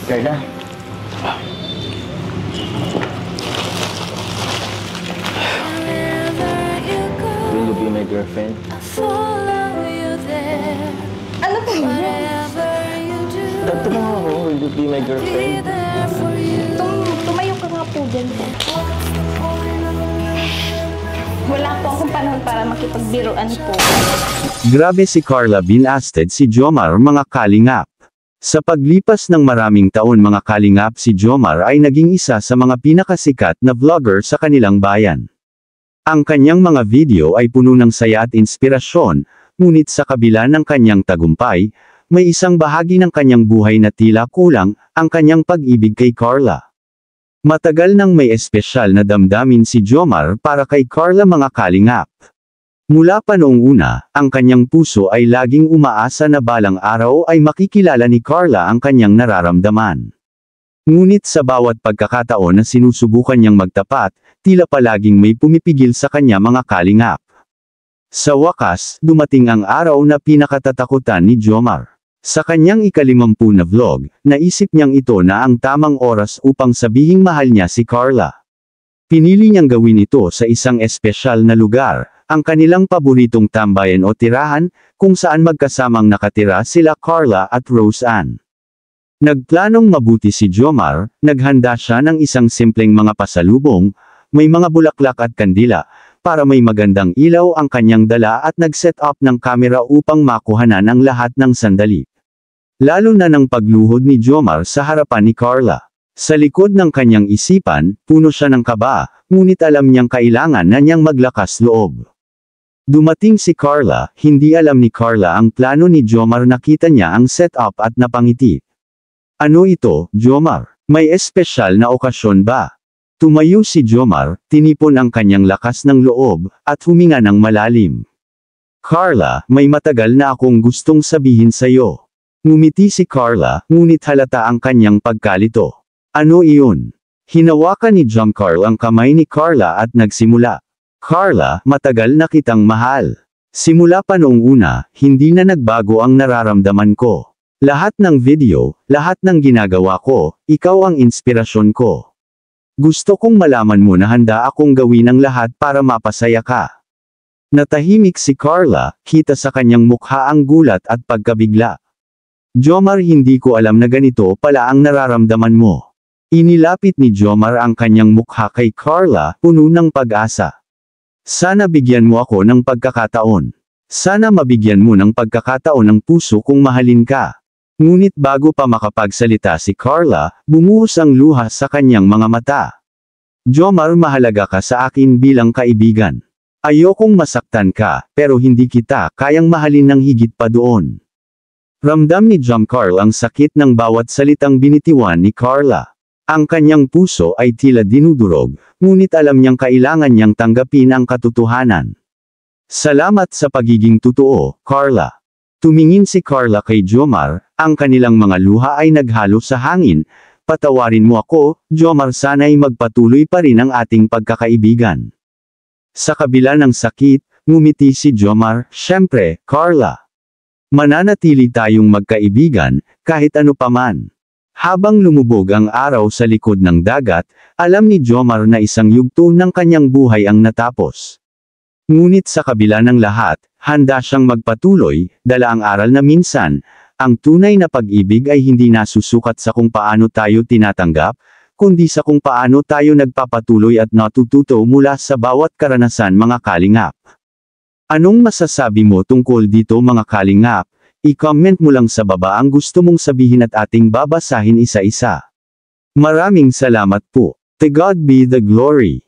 Carla. Will you be my girlfriend? Ano po yun? Tatanong ako, will you be my girlfriend? Tumayo ka nga po dyan. Wala po akong panahon para makipagbiruan po. Grabe si Carla binasted si Jomar mga kalingap. Sa paglipas ng maraming taon mga kalingap si Jomar ay naging isa sa mga pinakasikat na vlogger sa kanilang bayan. Ang kanyang mga video ay puno ng saya at inspirasyon, ngunit sa kabila ng kanyang tagumpay, may isang bahagi ng kanyang buhay na tila kulang, ang kanyang pag-ibig kay Carla. Matagal nang may espesyal na damdamin si Jomar para kay Carla mga kalingap. Mula pa noong una, ang kanyang puso ay laging umaasa na balang araw ay makikilala ni Carla ang kanyang nararamdaman. Ngunit sa bawat pagkakataon na sinusubukan niyang magtapat, tila palaging may pumipigil sa kanya mga kalingap. Sa wakas, dumating ang araw na pinakatatakutan ni Jomar. Sa kanyang ika-50 na vlog, naisip niyang ito na ang tamang oras upang sabihing mahal niya si Carla. Pinili niyang gawin ito sa isang espesyal na lugar, ang kanilang paboritong tambayan o tirahan, kung saan magkasamang nakatira sila Carla at Roseanne. Nagplanong mabuti si Jomar, naghanda siya ng isang simpleng mga pasalubong, may mga bulaklak at kandila, para may magandang ilaw ang kanyang dala at nag-set up ng kamera upang makuhanan ang lahat ng sandali. Lalo na ng pagluhod ni Jomar sa harapan ni Carla. Sa likod ng kanyang isipan, puno siya ng kaba, ngunit alam niyang kailangan na niyang maglakas loob. Dumating si Carla, hindi alam ni Carla ang plano ni Jomar, nakita niya ang setup at napangiti. Ano ito, Jomar? May espesyal na okasyon ba? Tumayo si Jomar, tinipon ang kanyang lakas ng loob, at huminga ng malalim. Carla, may matagal na akong gustong sabihin sa'yo. Ngumiti si Carla, ngunit halata ang kanyang pagkalito. Ano iyon? Hinawakan ni Jomcar ang kamay ni Carla at nagsimula. Carla, matagal na kitang mahal. Simula pa noong una, hindi na nagbago ang nararamdaman ko. Lahat ng video, lahat ng ginagawa ko, ikaw ang inspirasyon ko. Gusto kong malaman mo na handa akong gawin ang lahat para mapasaya ka. Natahimik si Carla, kita sa kanyang mukha ang gulat at pagkabigla. Jomar, hindi ko alam na ganito pala ang nararamdaman mo. Inilapit ni Jomar ang kanyang mukha kay Carla, puno ng pag-asa. Sana bigyan mo ako ng pagkakataon. Sana mabigyan mo ng pagkakataon ng puso kung mahalin ka. Ngunit bago pa makapagsalita si Carla, bumuhos ang luha sa kanyang mga mata. Jomar, mahalaga ka sa akin bilang kaibigan. Ayokong masaktan ka, pero hindi kita kayang mahalin ng higit pa doon. Ramdam ni Jomcar ang sakit ng bawat salitang binitiwan ni Carla. Ang kanyang puso ay tila dinudurog, ngunit alam niyang kailangan niyang tanggapin ang katotohanan. Salamat sa pagiging totoo, Carla. Tumingin si Carla kay Jomar, ang kanilang mga luha ay naghalo sa hangin. Patawarin mo ako, Jomar, sana'y magpatuloy pa rin ang ating pagkakaibigan. Sa kabila ng sakit, ngumiti si Jomar, syempre, Carla. Mananatili tayong magkaibigan, kahit ano paman. Habang lumubog ang araw sa likod ng dagat, alam ni Jomar na isang yugto ng kanyang buhay ang natapos. Ngunit sa kabila ng lahat, handa siyang magpatuloy, dala ang aral na minsan, ang tunay na pag-ibig ay hindi nasusukat sa kung paano tayo tinatanggap, kundi sa kung paano tayo nagpapatuloy at natututo mula sa bawat karanasan mga kalingap. Anong masasabi mo tungkol dito mga kalingap? I-comment mo lang sa baba ang gusto mong sabihin at ating babasahin isa-isa. Maraming salamat po. To God be the glory.